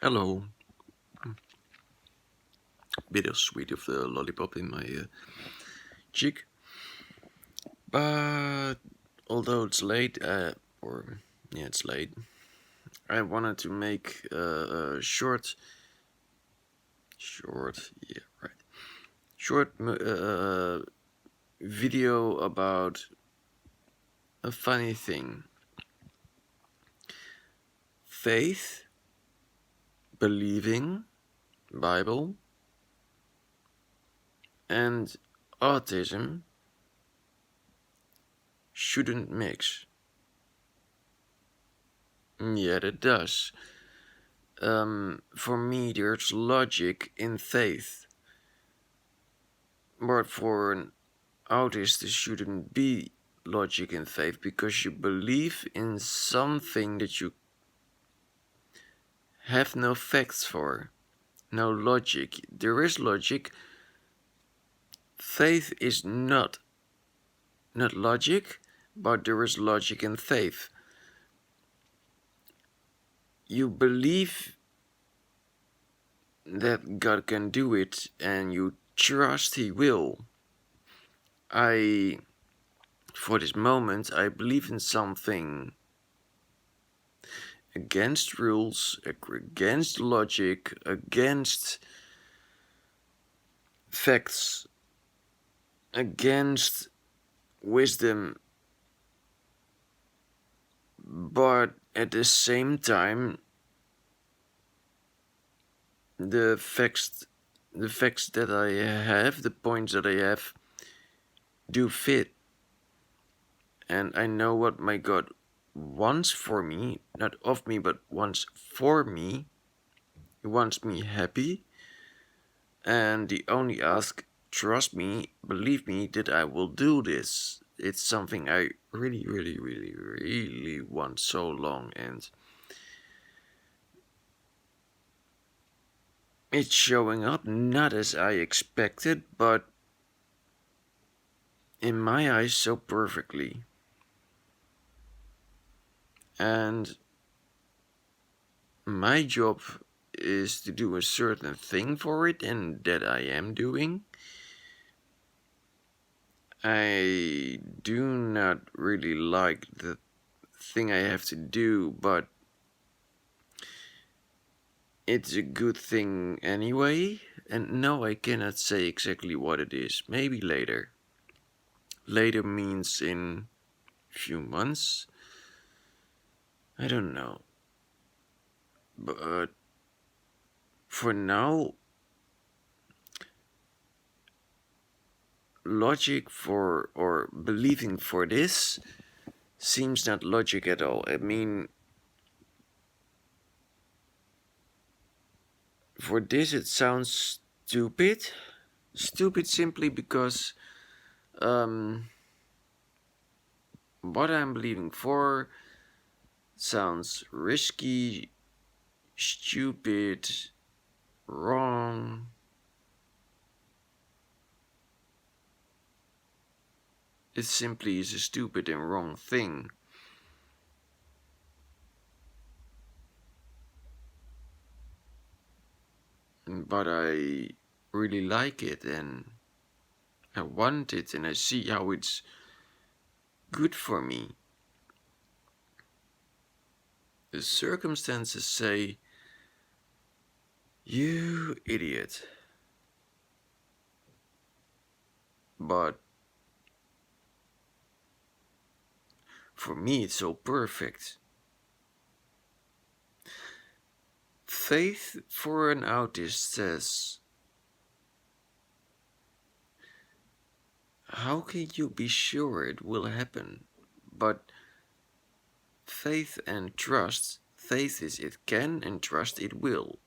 Hello. Bittersweet of the lollipop in my cheek. But although it's late, it's late, I wanted to make a short video about a funny thing. Faith, believing, Bible, and autism shouldn't mix. Yet it does. For me, there's logic in faith, but for an autist, there shouldn't be logic in faith because you believe in something that you have no facts for, no logic. There is logic. Faith is not logic, but there is logic in faith. You believe that God can do it and you trust He will. For this moment, I believe in something against rules, against logic, against facts, against wisdom, but at the same time, the facts that I have, the points that I have, do fit. And I know what my God wants for me, not of me, but wants for me. He wants me happy. And the only ask, trust me, believe me, that I will do this. It's something I really, really, really, really want so long, and it's showing up not as I expected, but in my eyes so perfectly. And my job is to do a certain thing for it, and that I am doing. I do not really like the thing I have to do, but it's a good thing anyway. And no, I cannot say exactly what it is. Maybe later. Later means in a few months. I don't know. But for now, logic for or believing for this seems not logic at all. I mean, for this it sounds stupid. Stupid simply because what I'm believing for sounds risky, stupid, wrong. It simply is a stupid and wrong thing. But I really like it and I want it and I see how it's good for me. The circumstances say, you idiot. But for me it's so perfect. Faith for an autist says, how can you be sure it will happen? But faith and trust, faith is it can and trust it will.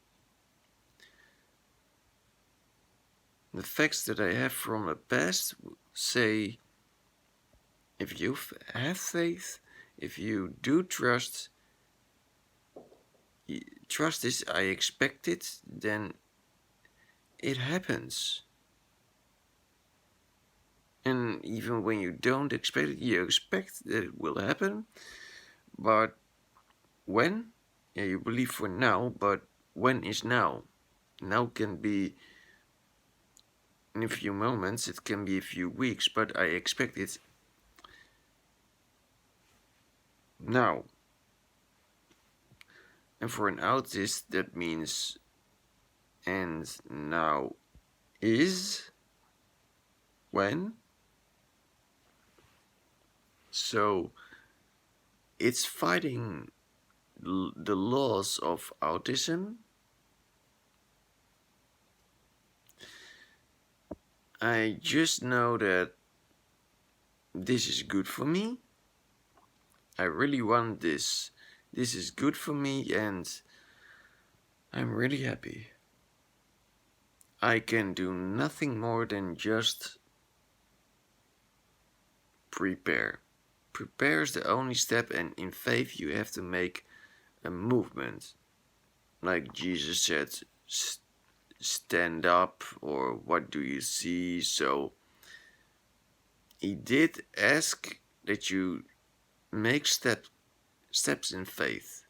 The facts that I have from the past say, if you have faith, if you do trust is I expect it, then it happens. And even when you don't expect it, you expect that it will happen. But when? Yeah, you believe for now, but when is now? Now can be in a few moments, it can be a few weeks, but I expect it now. And for an autist, that means and now is when. So it's fighting the laws of autism. I just know that this is good for me. I really want this. This is good for me, and I'm really happy. I can do nothing more than just prepare. Prepare is the only step, and in faith, you have to make a movement. Like Jesus said, stand up, or what do you see? So he did ask that you make steps in faith.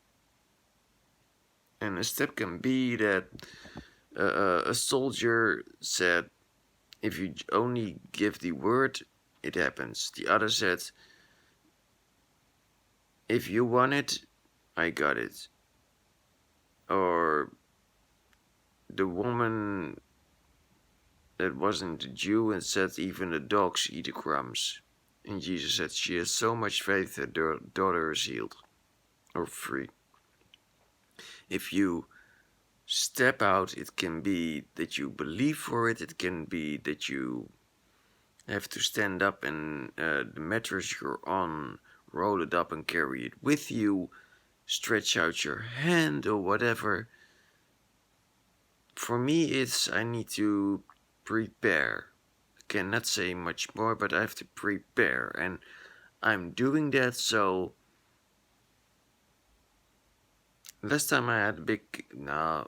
And a step can be that a soldier said, if you only give the word, it happens. The other said, if you want it, I got it. Or the woman that wasn't a Jew and said, even the dogs eat the crumbs. And Jesus said, she has so much faith that her daughter is healed or free. If you step out, it can be that you believe for it, it can be that you have to stand up and the mattress you're on, roll it up and carry it with you, stretch out your hand or whatever. For me, it's I need to prepare. I cannot say much more, but I have to prepare, and I'm doing that. So last time I had a big, no,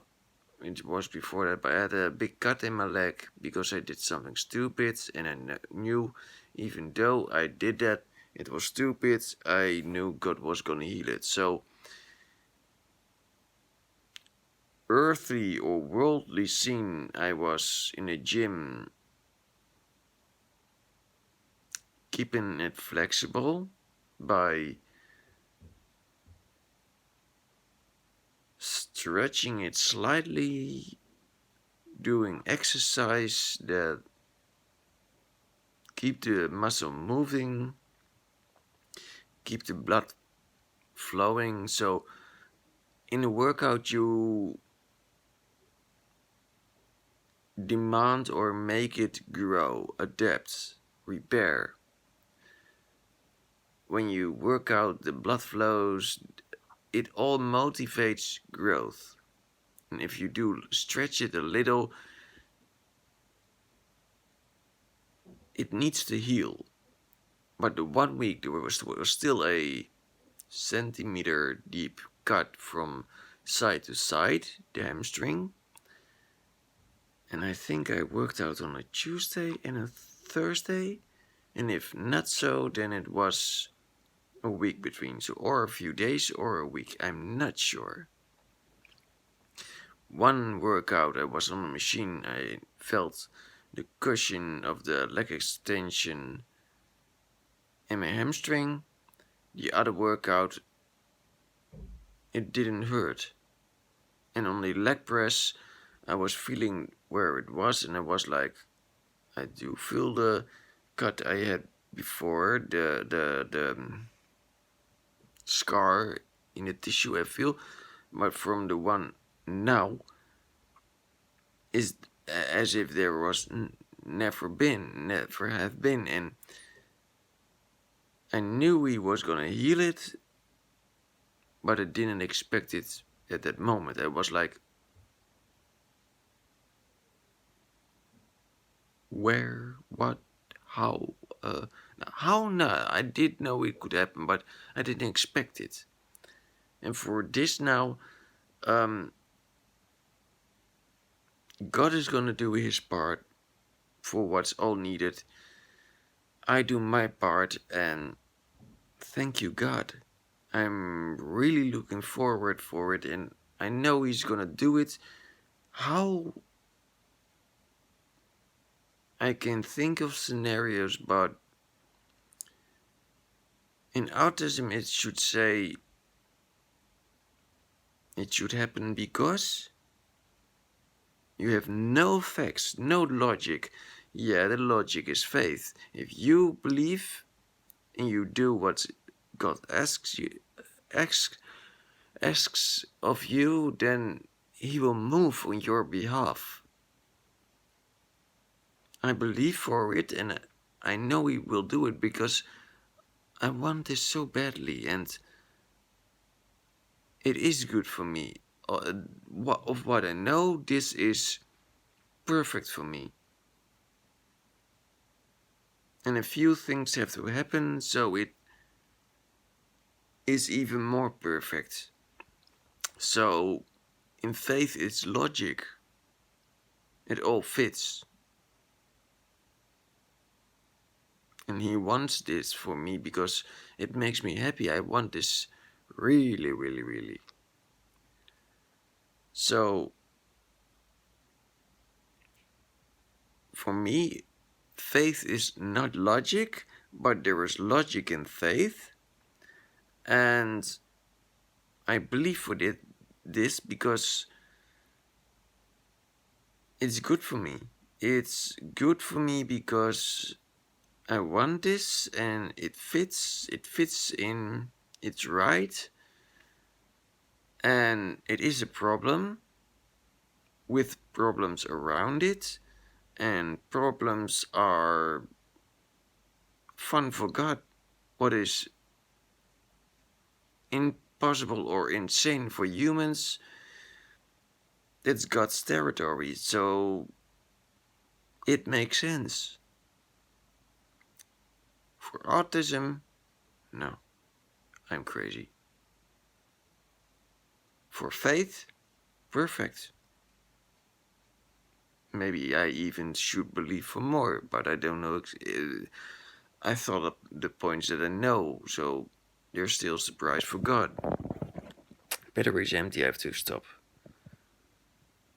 it was before that, but I had a big cut in my leg because I did something stupid, and I knew, even though I did that, it was stupid, I knew God was gonna heal it. So earthly or worldly scene, I was in a gym keeping it flexible by stretching it slightly, doing exercise that keep the muscle moving, keep the blood flowing. So in a workout you demand or make it grow, adapt, repair. When you work out, the blood flows, it all motivates growth. And if you do stretch it a little, it needs to heal. But the 1 week there was still a centimeter deep cut from side to side, the hamstring. And I think I worked out on a Tuesday and a Thursday. And if not so, then it was a week between. So, or a few days or a week. I'm not sure. One workout, I was on a machine. I felt the cushion of the leg extension in my hamstring. The other workout, it didn't hurt. And on the leg press, I was feeling where it was, and I was like, I do feel the cut I had before, the scar in the tissue I feel, but from the one now is as if there was never have been, and I knew he was gonna heal it, but I didn't expect it at that moment. I was like, where, what, how, how? No, I did know it could happen, but I didn't expect it. And for this now, God is gonna do his part for what's all needed. I do my part, and thank you, God. I'm really looking forward for it, and I know he's gonna do it. How I can think of scenarios, but in autism it should say it should happen because you have no facts, no logic. Yeah, the logic is faith. If you believe and you do what God asks asks of you, then He will move on your behalf. I believe for it, and I know He will do it because I want this so badly, and it is good for me. Of what I know, this is perfect for me. And a few things have to happen, so it is even more perfect. So, in faith, it's logic. It all fits. And He wants this for me because it makes me happy. I want this really, really, really. So, for me, faith is not logic, but there is logic in faith. And I believe for this because it's good for me. It's good for me because I want this and it fits in, it's right. And it is a problem with problems around it. And problems are fun for God. What is impossible or insane for humans, that's God's territory. So it makes sense. For autism, no, I'm crazy. For faith, perfect. Maybe I even should believe for more, but I don't know. I thought of the points that I know, so there's still surprise for God. Battery's empty, I have to stop.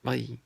Bye.